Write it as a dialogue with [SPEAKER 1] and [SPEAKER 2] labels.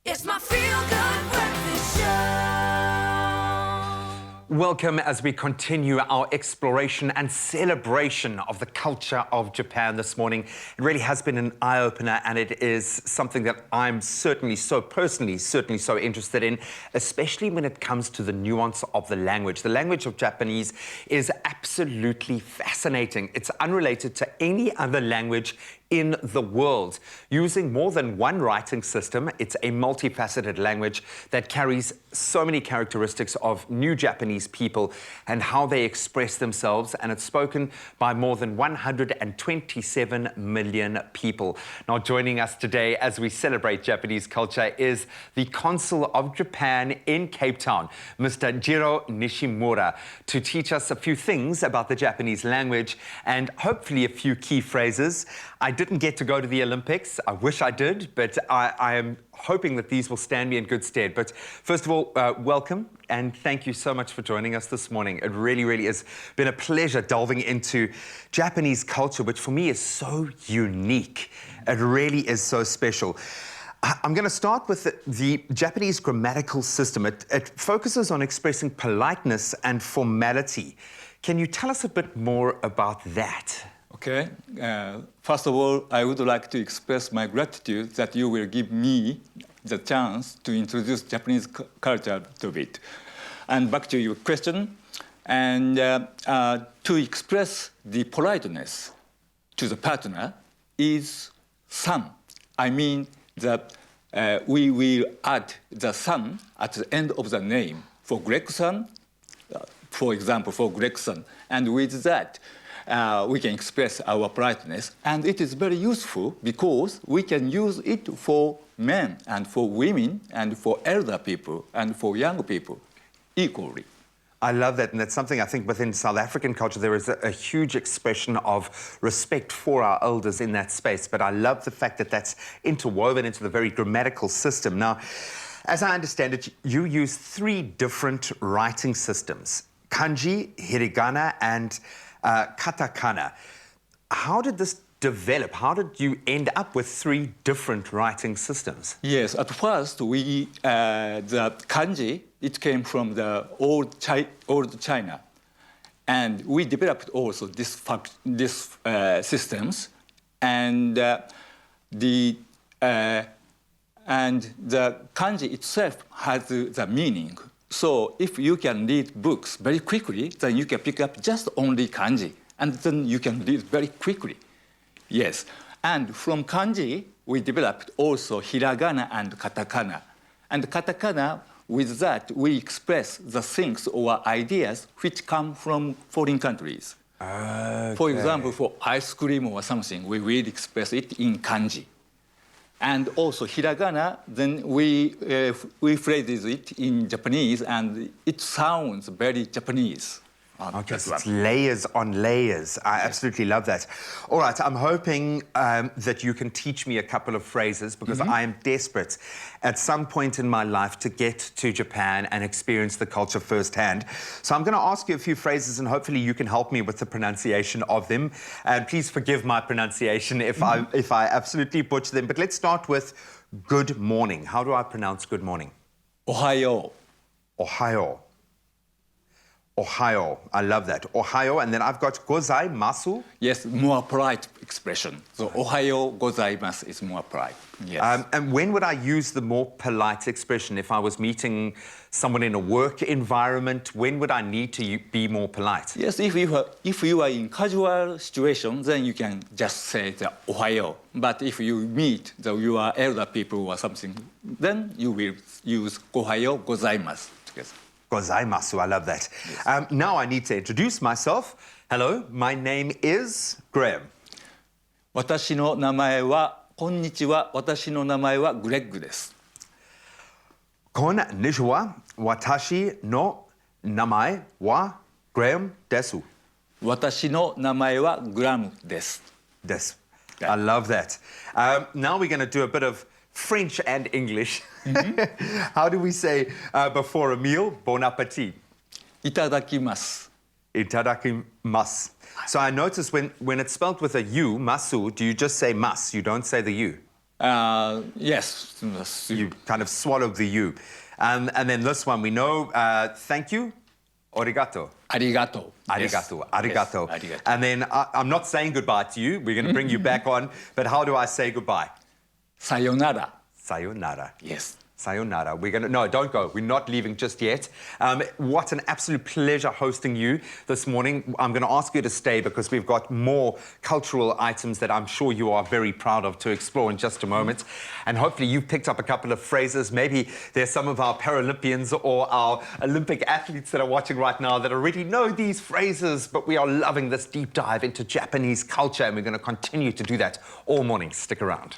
[SPEAKER 1] It's my feel-good breakfast show.
[SPEAKER 2] Welcome as we continue our exploration and celebration of the culture of Japan this morning. It really has been an eye-opener, and it is something that I'm certainly so interested in, especially when it comes to the nuance of the language. The language of Japanese is absolutely fascinating. It's unrelated to any other language in the world. Using more than one writing system, it's a multifaceted language that carries so many characteristics of new Japanese people and how they express themselves, and it's spoken by more than 127 million people. Now, joining us today as we celebrate Japanese culture is the Consul of Japan in Cape Town, Mr. Jiro Nishimura, to teach us a few things about the Japanese language and hopefully a few key phrases. I didn't get to go to the Olympics. I wish I did, but I am hoping that these will stand me in good stead. But first of all, welcome, and thank you so much for joining us this morning. It really has been a pleasure delving into Japanese culture, which for me is so unique. It really is so special. I'm going to start with the Japanese grammatical system. It focuses on expressing politeness and formality. Can you tell us a bit more about that?
[SPEAKER 3] Okay. First of all, I would like to express my gratitude that you will give me the chance to introduce Japanese culture a bit. And back to your question, and to express the politeness to the partner is san. I mean that we will add the san at the end of the name for Greg-san, for example, for Greg-san. And with that, we can express our politeness, and it is very useful because we can use it for men and for women and for elder people and for young people equally.
[SPEAKER 2] I love that, and that's something I think within South African culture there is a huge expression of respect for our elders in that space, but I love the fact that that's interwoven into the very grammatical system. Now, as I understand it, you use 3 different writing systems: kanji, hiragana, and katakana. How did this develop? How did you end up with 3 different writing systems?
[SPEAKER 3] Yes, at first the kanji, it came from the old China, and we developed also this systems, and the kanji itself has the meaning. So if you can read books very quickly, then you can pick up just only kanji, and then you can read very quickly. Yes, and from kanji, we developed also hiragana and katakana. And katakana, with that, we express the things or ideas which come from foreign countries.
[SPEAKER 2] Okay.
[SPEAKER 3] For example, for ice cream or something, we will express it in kanji. And also hiragana, then we phrase it in Japanese, and it sounds very Japanese.
[SPEAKER 2] Okay, so it's layers on layers. I absolutely love that. All right, I'm hoping that you can teach me a couple of phrases, because I am desperate at some point in my life to get to Japan and experience the culture firsthand. So I'm going to ask you a few phrases, and hopefully you can help me with the pronunciation of them. And please forgive my pronunciation if I absolutely butcher them. But let's start with good morning. How do I pronounce good morning?
[SPEAKER 3] Ohayo.
[SPEAKER 2] Ohayo. Ohayo. I love that. Ohayo. And then I've got gozaimasu.
[SPEAKER 3] Yes, more polite expression. So ohayo gozaimasu is more polite. Yes.
[SPEAKER 2] And when would I use the more polite expression? If I was meeting someone in a work environment, when would I need to be more polite?
[SPEAKER 3] Yes, if you are in casual situation, then you can just say the ohayo. But if you meet your elder people or something, then you will use ohayo gozaimasu together.
[SPEAKER 2] Gozaimasu, I love that. Yes. Now I need to introduce myself. Hello, my name is Graham.
[SPEAKER 3] 私の名前は、こんにちは。私の名前はグレッグです。
[SPEAKER 2] Konnichiwa. Watashi no namae wa Graham desu.
[SPEAKER 3] 私の名前はグラムです。
[SPEAKER 2] Des. I love that. Now we're going to do a bit of French and English. How do we say before a meal? Bon appetit.
[SPEAKER 3] いただきます。
[SPEAKER 2] Itadakimasu. So I notice when it's spelled with a U, masu, do you just say mas? You don't say the U?
[SPEAKER 3] Yes.
[SPEAKER 2] You kind of swallowed the U. And then this one we know, thank you, arigato.
[SPEAKER 3] Arigato.
[SPEAKER 2] Arigato,
[SPEAKER 3] Yes.
[SPEAKER 2] arigato.
[SPEAKER 3] Yes, arigato.
[SPEAKER 2] And then I'm not saying goodbye to you. We're going to bring you back on. But how do I say goodbye?
[SPEAKER 3] Sayonara.
[SPEAKER 2] Sayonara.
[SPEAKER 3] Yes.
[SPEAKER 2] Sayonara. No, don't go. We're not leaving just yet. What an absolute pleasure hosting you this morning. I'm going to ask you to stay because we've got more cultural items that I'm sure you are very proud of to explore in just a moment. And hopefully you've picked up a couple of phrases. Maybe there's some of our Paralympians or our Olympic athletes that are watching right now that already know these phrases, but we are loving this deep dive into Japanese culture and we're going to continue to do that all morning. Stick around.